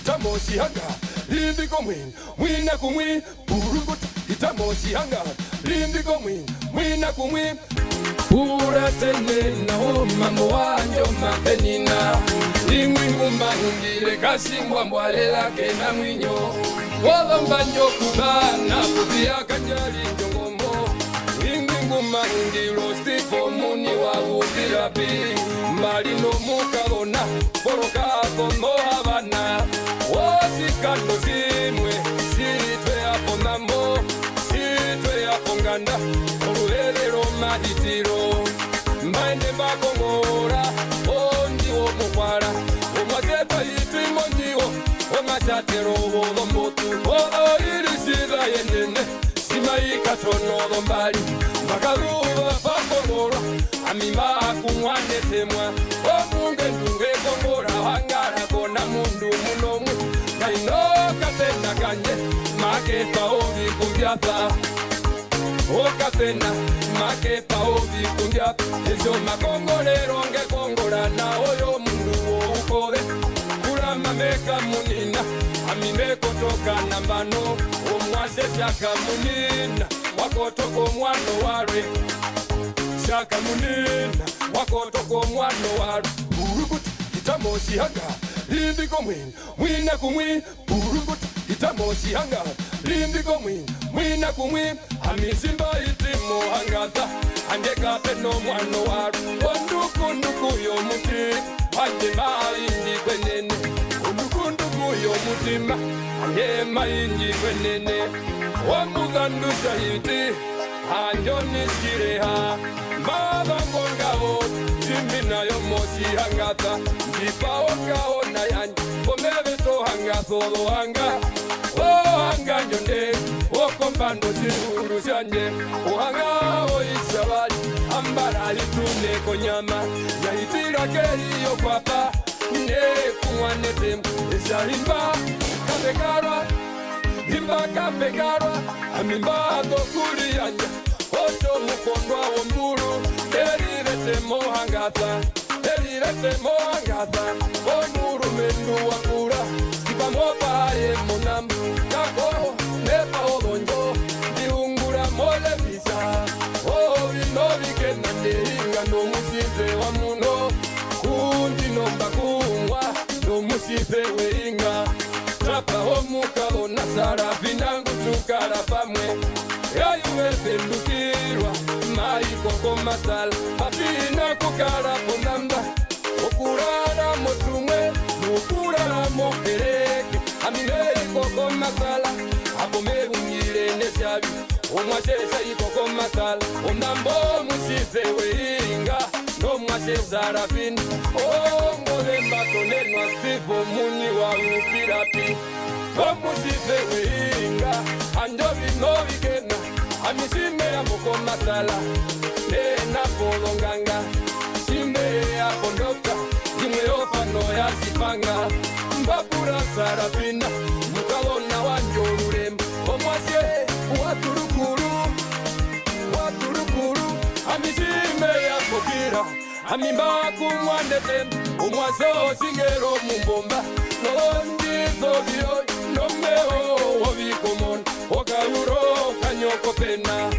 itamosi hanga limbi komwin mwina kumwi burungut itamosi hanga limbi komwin mwina kumwi ura tenena o mambo wanjo mapenina imwi ngumangire kasimbwa mbwalela kena mwinyo wabambanyo kubana kubia kanjali njongombo imwi ngumangiro stifo muni wa ubirabi marino mukabona boroka komo habana osikando zimwe sitwe aponamo sitwe aponganda olulelero mahitiro mbaende mbakongora ondiwo mukwala omwazepa yitwimo ndiwo omasatero wolombotu irisida yenene simayikatono mbali mbakaluba bakongora amimba kumwanetemwa omunge ndunge kongora hangara kona mundu munomwe nainoka tena kanye makepa ovi kumbyapa okapena makepa ovi kumbyapa ezo makongolero nge kongola na oyo mundu ukove kulama meka munina amimeko toka nambano omwase shaka munina wakotoko mwano ware shaka munina wakotoko mwano ware burungut itamosi hanga limbi komwin mwina kumwi burungut itamosi hanga limbi komwin mwina kumwi amisimba itimo hangata angeka peno mwano ware ondukunduku yomuti anje maindi kwenene ondukunduku yomutima anje maindi kwenene wamuzandu shahiti anjoni sireha mabangongao jimbina yomosi hangata njipao na yanji komebeto hangatolo hanga hanga njonde okompando siruru shanje ohanga oishabali ambara litune konyama yahitira keri yokwapa ne kumwanete esarimba kabegarwa himba kabegarwa amimba dokuri yanja oto mukondwa womburu erirete mohangata onuru mendu wakura stipa mopaye monambu kako nepa olonjo diungura mole visa inovike nanderinga no musife wa muno kundi nomba kumwa no musife weinga trapa omukalo na sarafina ngutukara pamwe yayuwe pendukirwa maikoko masala apina kukara ponamba okurara motumwe nukurara mokereke amineikoko masala abomebungire neshabi omwashesha ikoko masala onambo musife weinga nomwashesha rafini ongolembatonenwa stifo muni wa upirapi omusife weinga anjobi novikena amisime ya moko masala nena polonganga sime ya kondoka imwe ofano ya sipanga mbapura sarafina mukalona wanjoluremba omwasye waturukuru amisime ya kokira amimba kumwandete omwaso singero mumbomba nondizo biyo nomeo obikomon okayuro kanyoko pena